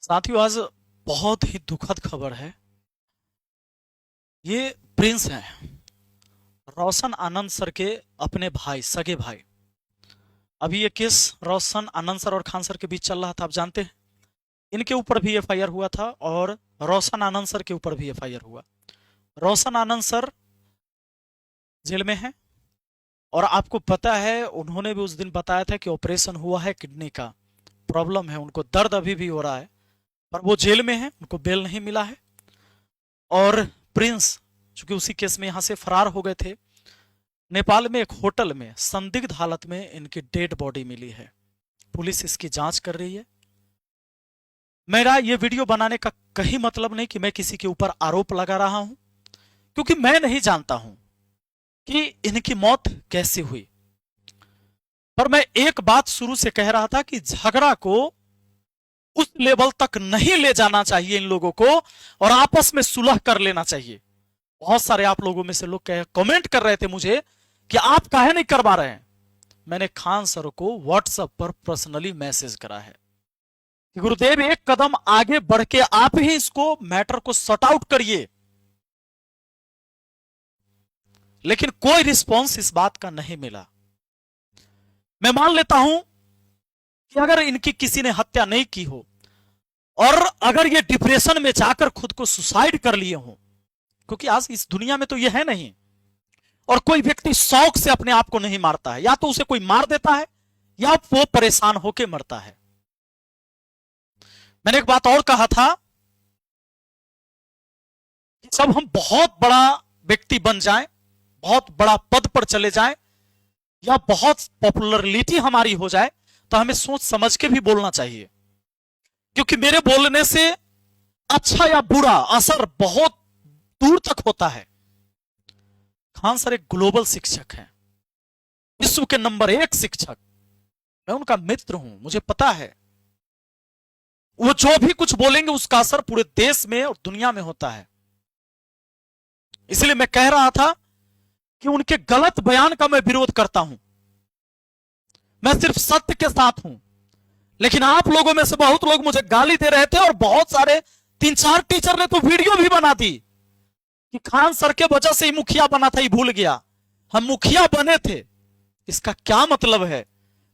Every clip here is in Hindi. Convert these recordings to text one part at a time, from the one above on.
साथियों, आज बहुत ही दुखद खबर है। ये प्रिंस हैं, रोशन आनंद सर के अपने भाई, सगे भाई। अभी ये केस रोशन आनंद सर और खान सर के बीच चल रहा था, आप जानते हैं। इनके ऊपर भी एफआईआर हुआ था और रोशन आनंद सर के ऊपर भी एफआईआर हुआ। रोशन आनंद सर जेल में हैं और आपको पता है, उन्होंने भी उस दिन बताया था कि ऑपरेशन हुआ है, किडनी का प्रॉब्लम है, उनको दर्द अभी भी हो रहा है, पर वो जेल में है, उनको बेल नहीं मिला है। और प्रिंस चूंकि उसी केस में यहां से फरार हो गए थे, नेपाल में एक होटल में संदिग्ध हालत में इनकी डेड बॉडी मिली है। पुलिस इसकी जांच कर रही है। मेरा ये वीडियो बनाने का कहीं मतलब नहीं कि मैं किसी के ऊपर आरोप लगा रहा हूं, क्योंकि मैं नहीं जानता हूं कि इनकी मौत कैसे हुई। पर मैं एक बात शुरू से कह रहा था कि झगड़ा को उस लेवल तक नहीं ले जाना चाहिए इन लोगों को, और आपस में सुलह कर लेना चाहिए। बहुत सारे आप लोगों में से लोग कमेंट कर रहे थे मुझे कि आप काहे नहीं करवा रहे हैं। मैंने खान सर को व्हाट्सएप पर पर्सनली मैसेज करा है कि गुरुदेव, एक कदम आगे बढ़ के आप ही इसको मैटर को सॉर्ट आउट करिए। लेकिन कोई रिस्पॉन्स इस बात का नहीं मिला। मैं मान लेता हूं कि अगर इनकी किसी ने हत्या नहीं की हो और अगर ये डिप्रेशन में जाकर खुद को सुसाइड कर लिए हो, क्योंकि आज इस दुनिया में तो ये है नहीं, और कोई व्यक्ति शौक से अपने आप को नहीं मारता है, या तो उसे कोई मार देता है या वो परेशान होकर मरता है। मैंने एक बात और कहा था कि जब हम बहुत बड़ा व्यक्ति बन जाएं, बहुत बड़ा पद पर चले जाएं, या बहुत पॉपुलरिटी हमारी हो जाए, तो हमें सोच समझ के भी बोलना चाहिए, क्योंकि मेरे बोलने से अच्छा या बुरा असर बहुत दूर तक होता है। खान सर एक ग्लोबल शिक्षक हैं, विश्व के नंबर 1 शिक्षक। मैं उनका मित्र हूं, मुझे पता है वो जो भी कुछ बोलेंगे उसका असर पूरे देश में और दुनिया में होता है। इसलिए मैं कह रहा था कि उनके गलत बयान का मैं विरोध करता हूं। मैं सिर्फ सत्य के साथ हूं। लेकिन आप लोगों में से बहुत लोग मुझे गाली दे रहे थे, और बहुत सारे 3-4 टीचर ने तो वीडियो भी बना दी कि खान सर के वजह से ही मुखिया बना था, ही भूल गया हम मुखिया बने थे। इसका क्या मतलब है?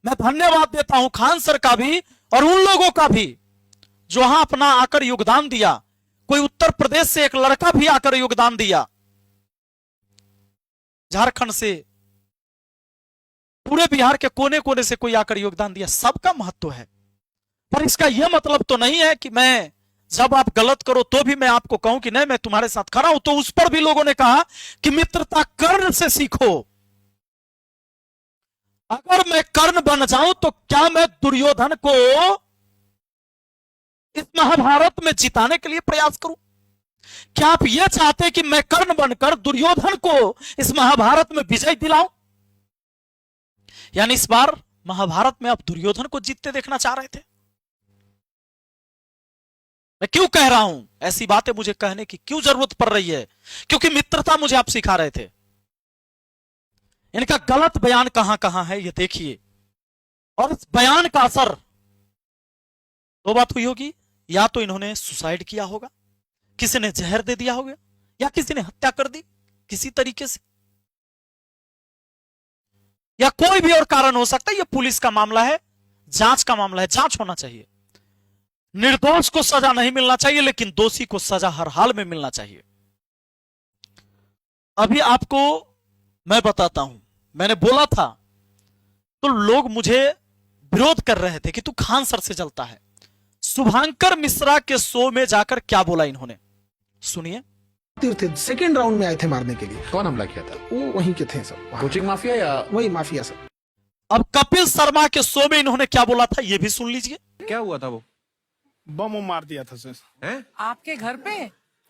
मैं धन्यवाद देता हूं खान सर का भी और उन लोगों का भी जो वहां अपना आकर योगदान दिया। कोई उत्तर प्रदेश से एक लड़का भी आकर योगदान दिया, झारखंड से, पूरे बिहार के कोने कोने से कोई आकर योगदान दिया। सबका महत्व है, पर इसका यह मतलब तो नहीं है कि मैं जब आप गलत करो तो भी मैं आपको कहूं कि नहीं, मैं तुम्हारे साथ खड़ा हूं। तो उस पर भी लोगों ने कहा कि मित्रता कर्ण से सीखो। अगर मैं कर्ण बन जाऊं तो क्या मैं दुर्योधन को इस महाभारत में जिताने के लिए प्रयास करूं? क्या आप यह चाहते हैं कि मैं कर्ण बनकर दुर्योधन को इस महाभारत में विजय दिलाऊं? यानी इस बार महाभारत में आप दुर्योधन को जीतते देखना चाह रहे थे। मैं क्यों कह रहा हूं ऐसी बातें, मुझे कहने की क्यों जरूरत पड़ रही है? क्योंकि मित्रता मुझे आप सिखा रहे थे। इनका गलत बयान कहां कहां है ये देखिए, और इस बयान का असर दो बात हुई होगी। या तो इन्होंने सुसाइड किया होगा, किसी ने जहर दे दिया होगा, या किसी ने हत्या कर दी किसी तरीके से, या कोई भी और कारण हो सकता है। यह पुलिस का मामला है, जांच का मामला है, जांच होना चाहिए। निर्दोष को सजा नहीं मिलना चाहिए, लेकिन दोषी को सजा हर हाल में मिलना चाहिए। अभी आपको मैं बताता हूं, मैंने बोला था तो लोग मुझे विरोध कर रहे थे कि तू खान सर से जलता है। शुभांकर मिश्रा के शो में जाकर क्या बोला इन्होंने, सुनिए। तीर्थ सेकेंड राउंड में आए थे मारने के लिए। कौन हमला किया था? वो वहीं के थे सब, कोचिंग माफिया या वही माफिया सब। अब कपिल शर्मा के शो में इन्होंने क्या बोला था ये भी सुन लीजिए। क्या हुआ था? वो बम मार दिया था सर। हैं? आपके घर पे?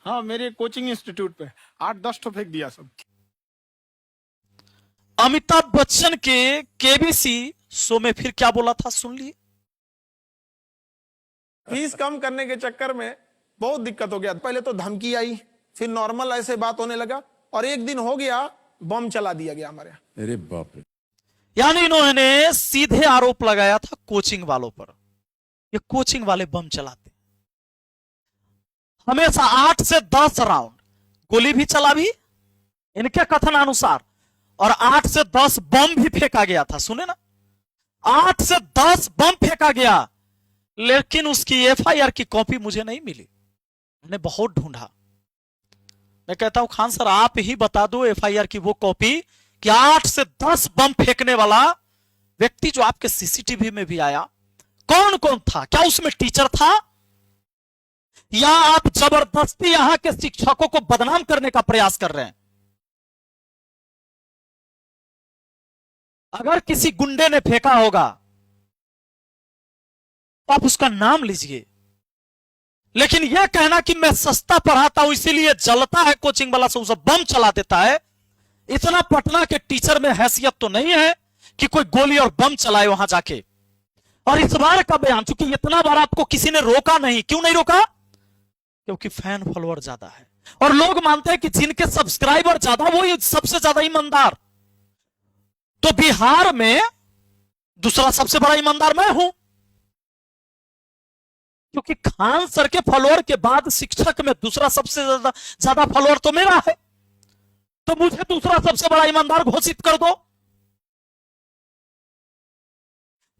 हाँ, मेरे कोचिंग इंस्टीट्यूट पे 8-10 तो फेंक दिया सब। अमिताभ बच्चन के केबीसी शो में फिर क्या बोला था, सुन लिए। फीस कम करने के चक्कर में बहुत दिक्कत हो गया। पहले तो धमकी आई, फिर नॉर्मल ऐसे बात होने लगा, और एक दिन हो गया बम चला दिया गया हमारे यहाँ। अरे बाप रे। यानी इन्होंने सीधे आरोप लगाया था कोचिंग वालों पर, ये कोचिंग वाले बम चलाते। हमेशा 8 से 10 राउंड गोली भी चला भी इनके कथनानुसार, और 8 से 10 बम भी फेंका गया था। सुने ना, 8 से 10 बम फेंका गया, लेकिन उसकी एफआईआर की कॉपी मुझे नहीं मिली। मैंने बहुत ढूंढा। मैं कहता हूं खान सर आप ही बता दो एफआईआर की वो कॉपी कि 8 से 10 बम फेंकने वाला व्यक्ति जो आपके सीसीटीवी में भी आया कौन कौन था? क्या उसमें टीचर था, या आप जबरदस्ती यहां के शिक्षकों को बदनाम करने का प्रयास कर रहे हैं? अगर किसी गुंडे ने फेंका होगा तो आप उसका नाम लीजिए, लेकिन यह कहना कि मैं सस्ता पढ़ाता हूं इसीलिए जलता है कोचिंग वाला से उसे बम चला देता है, इतना पटना के टीचर में हैसियत तो नहीं है कि कोई गोली और बम चलाए वहां जाके। और इस बार का बयान, चूंकि इतना बार आपको किसी ने रोका नहीं, क्यों नहीं रोका? क्योंकि फैन फॉलोअर ज्यादा है और लोग मानते हैं कि जिनके सब्सक्राइबर ज्यादा वो सबसे ज्यादा ईमानदार। तो बिहार में दूसरा सबसे बड़ा ईमानदार मैं हूं, क्योंकि खान सर के फॉलोअर के बाद शिक्षक में दूसरा सबसे ज्यादा फॉलोअर तो मेरा है, तो मुझे दूसरा सबसे बड़ा ईमानदार घोषित कर दो।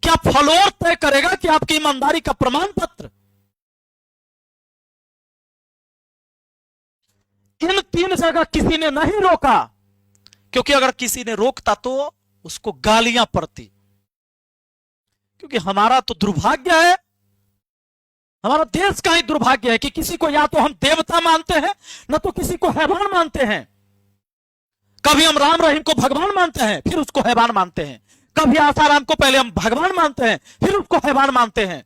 क्या फॉलोअर तय करेगा कि आपकी ईमानदारी का प्रमाण पत्र? इन 3 जगह किसी ने नहीं रोका, क्योंकि अगर किसी ने रोकता तो उसको गालियां पड़ती। क्योंकि हमारा तो दुर्भाग्य है, हमारा देश का ही दुर्भाग्य है कि किसी को या तो हम देवता मानते हैं न तो किसी को हैवान मानते हैं। कभी हम राम रहीम को भगवान मानते हैं फिर उसको हैवान मानते हैं, कभी आसाराम को पहले हम भगवान मानते हैं फिर उसको हैवान मानते हैं।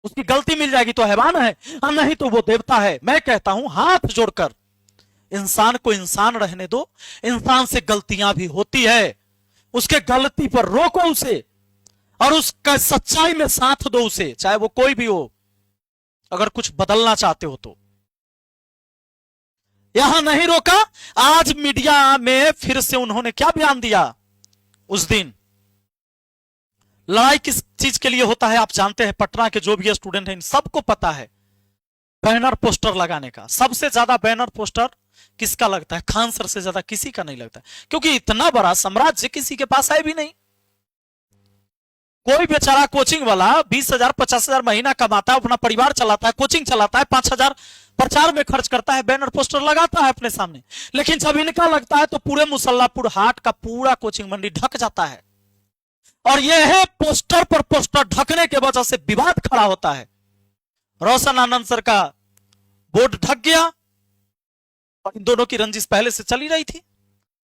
उसकी गलती मिल जाएगी तो हैवान है और नहीं तो वो देवता है। मैं कहता हूं हाथ जोड़कर इंसान को इंसान रहने दो। इंसान से गलतियां भी होती है, उसके गलती पर रोको उसे और उसका सच्चाई में साथ दो उसे, चाहे वो कोई भी हो, अगर कुछ बदलना चाहते हो तो। यहां नहीं रोका। आज मीडिया में फिर से उन्होंने क्या बयान दिया? उस दिन लड़ाई किस चीज के लिए होता है आप जानते हैं, पटना के जो भी स्टूडेंट हैं इन सबको पता है, बैनर पोस्टर लगाने का। सबसे ज्यादा बैनर पोस्टर किसका लगता है? खान सर से ज्यादा किसी का नहीं लगता, क्योंकि इतना बड़ा साम्राज्य किसी के पास है भी नहीं। कोई बेचारा कोचिंग वाला 20,000 50,000 महीना कमाता है, अपना परिवार चलाता है, कोचिंग चलाता है, 5,000 प्रचार में खर्च करता है, बैनर पोस्टर लगाता है अपने सामने। लेकिन जब इनका लगता है तो पूरे मुसल्लापुर हाट का पूरा कोचिंग मंडी ढक जाता है। और यह है पोस्टर पर पोस्टर ढकने के वजह से विवाद खड़ा होता है। रोशन आनंद सर का बोर्ड ढक गया और इन दोनों की रंजिश पहले से चली रही थी।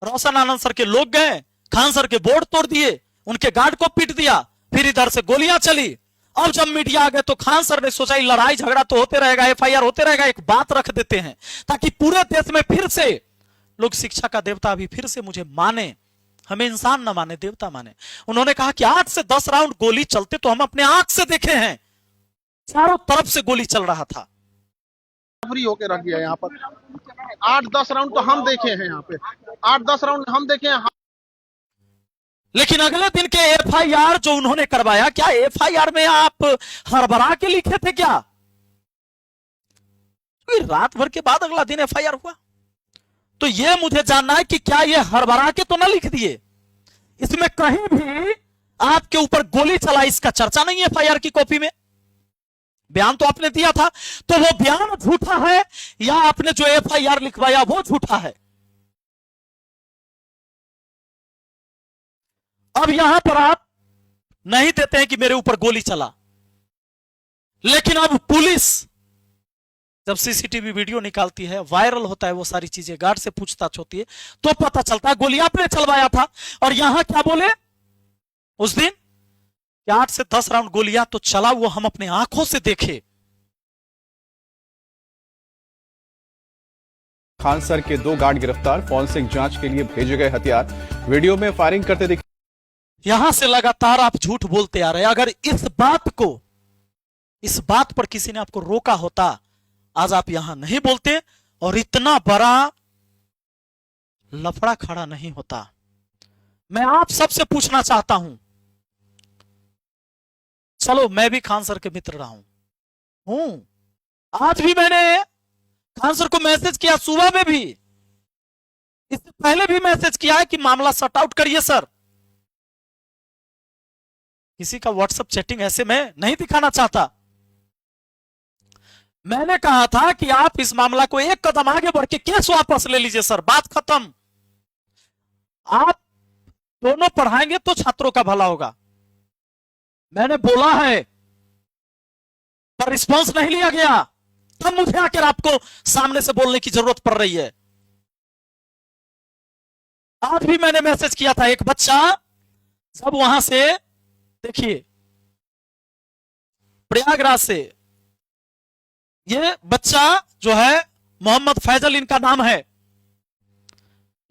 रोशन आनंद सर के लोग गए, खान सर के बोर्ड तोड़ दिए, उनके गार्ड को पीट दिया, फिर इधर से गोलियां चली। अब जब मीडिया आ गए तो खान सर ने सोचा लड़ाई झगड़ा तो होते रहेगा, एफआईआर होते रहेगा, एक बात रख देते हैं ताकि पूरे देश में फिर से लोग शिक्षा का देवता भी फिर से मुझे माने, हमें इंसान न माने देवता माने। उन्होंने कहा कि 8 से 10 राउंड गोली चलते तो हम अपने आंख से देखे हैं, चारों तरफ से गोली चल रहा था। फ्री होके रख दिया यहाँ पर। 8-10 राउंड तो हम देखे हैं यहाँ पे, 8-10 राउंड हम देखे हैं। लेकिन अगले दिन के एफआईआर जो उन्होंने करवाया, क्या एफआईआर में आप हड़बड़ा के लिखे थे क्या? रात भर के बाद अगला दिन एफआईआर हुआ, तो यह मुझे जानना है कि क्या ये हड़बड़ा के तो ना लिख दिए? इसमें कहीं भी आपके ऊपर गोली चला इसका चर्चा नहीं है एफआईआर की कॉपी में। बयान तो आपने दिया था, तो वो बयान झूठा है या आपने जो एफआईआर लिखवाया वो झूठा है? अब यहां पर आप नहीं देते हैं कि मेरे ऊपर गोली चला, लेकिन अब पुलिस जब सीसीटीवी वीडियो निकालती है, वायरल होता है, वो सारी चीजें गार्ड से पूछताछ होती है तो पता चलता है गोली आपने चलवाया था। और यहां क्या बोले उस दिन कि 8 से 10 राउंड गोलियां तो चला, वो हम अपने आंखों से देखे। खान सर के 2 गार्ड गिरफ्तार, फॉरेंसिक जांच के लिए भेजे गए हथियार वीडियो में फायरिंग करते दिखे। यहां से लगातार आप झूठ बोलते आ रहे हैं। अगर इस बात पर किसी ने आपको रोका होता, आज आप यहां नहीं बोलते और इतना बड़ा लफड़ा खड़ा नहीं होता। मैं आप सबसे पूछना चाहता हूं, चलो मैं भी खान सर के मित्र रहा हूं, आज भी मैंने खान सर को मैसेज किया, सुबह में भी, इससे पहले भी मैसेज किया है कि मामला सॉर्ट आउट करिए सर। किसी का व्हाट्सएप चैटिंग ऐसे मैं नहीं दिखाना चाहता। मैंने कहा था कि आप इस मामला को एक कदम आगे बढ़ के केस वापस ले लीजिए सर, बात खत्म। आप दोनों पढ़ाएंगे तो छात्रों का भला होगा, मैंने बोला है, पर रिस्पॉन्स नहीं लिया गया। तब मुझे आकर आपको सामने से बोलने की जरूरत पड़ रही है। आज भी मैंने मैसेज किया था, एक बच्चा जब वहां से, देखिए प्रयागराज से ये बच्चा जो है मोहम्मद फैजल इनका नाम है,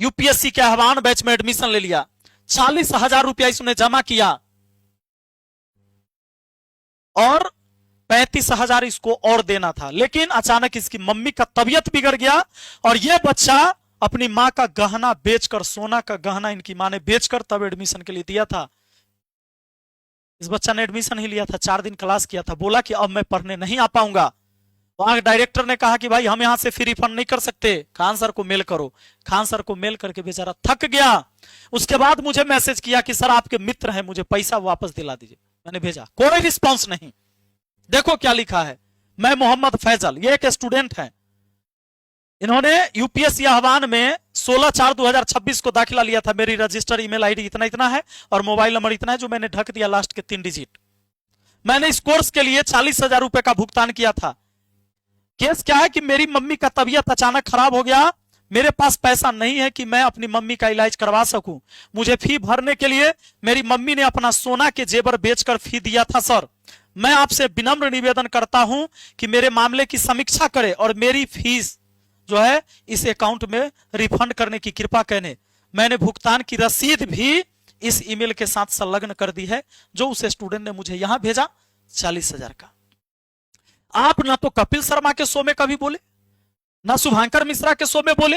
यूपीएससी के आह्वान बैच में एडमिशन ले लिया, 40,000 रुपया इसने जमा किया और 35,000 इसको और देना था। लेकिन अचानक इसकी मम्मी का तबीयत बिगड़ गया और यह बच्चा अपनी मां का गहना बेचकर, सोना का गहना इनकी मां ने बेचकर तब एडमिशन के लिए दिया था। इस बच्चा ने एडमिशन ही लिया था, 4 दिन क्लास किया था, बोला कि अब मैं पढ़ने नहीं आ पाऊंगा। वहां डायरेक्टर ने कहा कि भाई हम यहां से फ्री रिफंड नहीं कर सकते, खान सर को मेल करो। खान सर को मेल करके बेचारा थक गया। उसके बाद मुझे मैसेज किया कि सर आपके मित्र हैं, मुझे पैसा वापस दिला दीजिए। मैंने भेजा, कोई रिस्पॉन्स नहीं। देखो क्या लिखा है, मैं मोहम्मद फैजल, ये एक स्टूडेंट है, इन्होंने यूपीएससी आह्वान में 16/4/2026 को दाखिला लिया था। मेरी रजिस्टर ईमेल आईडी इतना इतना है और मोबाइल नंबर इतना है, जो मैंने ढक दिया लास्ट के 3 डिजिट। मैंने इस कोर्स के लिए 40,000 रुपए का भुगतान किया था। केस क्या है कि मेरी मम्मी का तबीयत अचानक खराब हो गया, मेरे पास पैसा नहीं है कि मैं अपनी मम्मी का इलाज करवा सकूं। मुझे फी भरने के लिए मेरी मम्मी ने अपना सोना के जेवर बेचकर फी दिया था। सर मैं आपसे विनम्र निवेदन करता हूं कि मेरे मामले की समीक्षा करें और मेरी फीस जो है इस अकाउंट में रिफंड करने की कृपा करें। मैंने भुगतान की रसीद भी इस ईमेल के साथ संलग्न कर दी है, जो उस स्टूडेंट ने मुझे यहां भेजा, 40,000 का। आप ना तो कपिल शर्मा के शो में कभी बोले, ना शुभांकर मिश्रा के शो में बोले,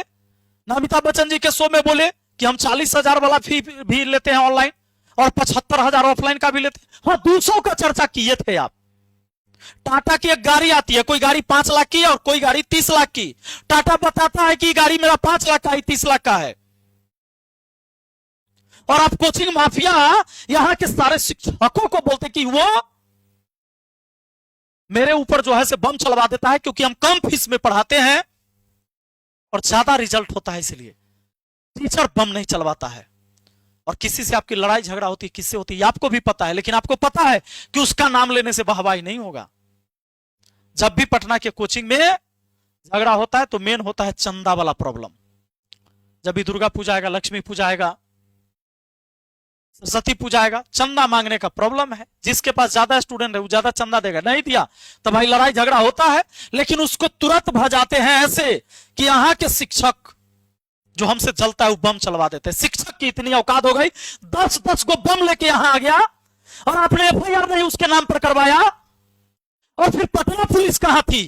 ना अमिताभ बच्चन जी के शो में बोले कि हम 40,000 वाला फी भी लेते हैं ऑनलाइन और 75,000 ऑफलाइन का भी लेते हैं। हाँ, 200 का चर्चा किए थे आप। टाटा की एक गाड़ी आती है, कोई गाड़ी 5 लाख की है और कोई गाड़ी 30 लाख की। टाटा बताता है कि गाड़ी मेरा 5 लाख का है, 30 लाख का है। और आप कोचिंग माफिया यहां के सारे शिक्षकों को बोलते कि वो मेरे ऊपर जो है से बम चलवा देता है, क्योंकि हम कम फीस में पढ़ाते हैं और ज्यादा रिजल्ट होता है, इसलिए टीचर बम नहीं चलवाता है। और किसी से आपकी लड़ाई झगड़ा होती है, किससे होती है आपको भी पता है, लेकिन आपको पता है कि उसका नाम लेने से वाहवाही नहीं होगा। जब भी पटना के कोचिंग में झगड़ा होता है तो मेन होता है चंदा वाला प्रॉब्लम। जब भी दुर्गा पूजा आएगा, लक्ष्मी पूजा आएगा, सरस्वती पूजा आएगा, चंदा मांगने का प्रॉब्लम है। जिसके पास ज्यादा स्टूडेंट है वो ज्यादा चंदा देगा, नहीं दिया तो भाई लड़ाई झगड़ा होता है। लेकिन उसको तुरंत भजाते हैं ऐसे कि यहाँ के शिक्षक जो हमसे जलता है वो बम चलवा देते हैं। शिक्षक की इतनी औकात हो गई, 10-10 को बम लेके यहां आ गया और आपने एफआईआर नहीं उसके नाम पर करवाया। और फिर पटना पुलिस कहां थी?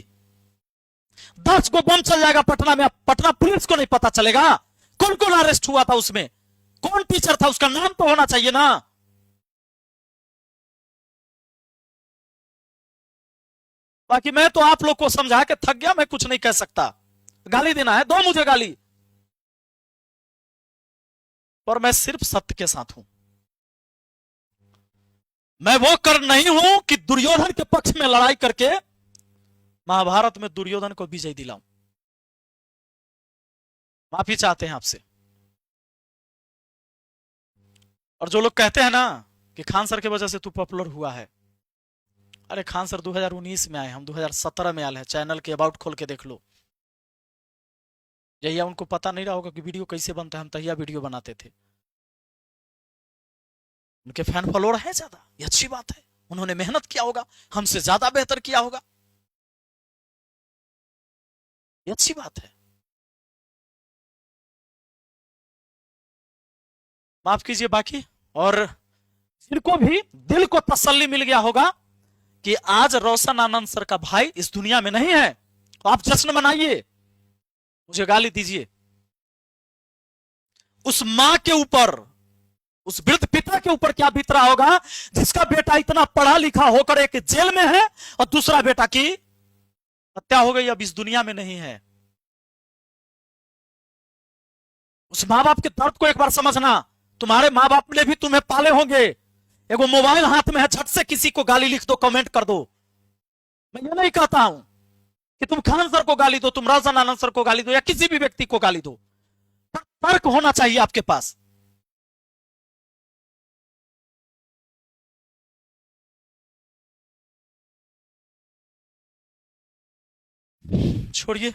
10 को बम चल जाएगा पटना में, पटना पुलिस को नहीं पता चलेगा कौन कौन अरेस्ट हुआ था, उसमें कौन टीचर था, उसका नाम तो होना चाहिए ना। बाकी मैं तो आप लोग को समझा के थक गया, मैं कुछ नहीं कह सकता। गाली देना है दो मुझे गाली, पर मैं सिर्फ सत्य के साथ हूं। मैं वो कर नहीं हूं कि दुर्योधन के पक्ष में लड़ाई करके महाभारत में दुर्योधन को विजय दिलाऊं। माफी चाहते हैं आपसे। और जो लोग कहते हैं ना कि खान सर की वजह से तू पॉपुलर हुआ है, अरे खान सर 2019 में आए, हम 2017 में आए हैं। चैनल के अबाउट खोल के देख लो। यही उनको पता नहीं रहा होगा कि वीडियो कैसे बनता है, हम तहिया वीडियो बनाते थे। उनके फैन फॉलोअर है ज्यादा, ये अच्छी बात है। उन्होंने मेहनत किया होगा, हमसे ज्यादा बेहतर किया होगा, ये अच्छी बात है। माफ कीजिए बाकी। और जिनको भी दिल को तसल्ली मिल गया होगा कि आज रोशन आनंद सर का भाई इस दुनिया में नहीं है, तो आप जश्न मनाइए, मुझे गाली दीजिए। उस मां के ऊपर, उस वृद्ध पिता के ऊपर क्या बीत रहा होगा जिसका बेटा इतना पढ़ा लिखा होकर एक जेल में है और दूसरा बेटा की हत्या हो गई, अब इस दुनिया में नहीं है। उस माँ बाप के दर्द को एक बार समझना। तुम्हारे माँ बाप ने भी तुम्हें पाले होंगे। एगो मोबाइल हाथ में है, झट से किसी को गाली लिख दो, कमेंट कर दो। मैं ये नहीं कहता हूं कि तुम खान सर को गाली दो, तुम रोशन आनंद सर को गाली दो, या किसी भी व्यक्ति को गाली दो, पर तर्क होना चाहिए आपके पास। छोड़िए।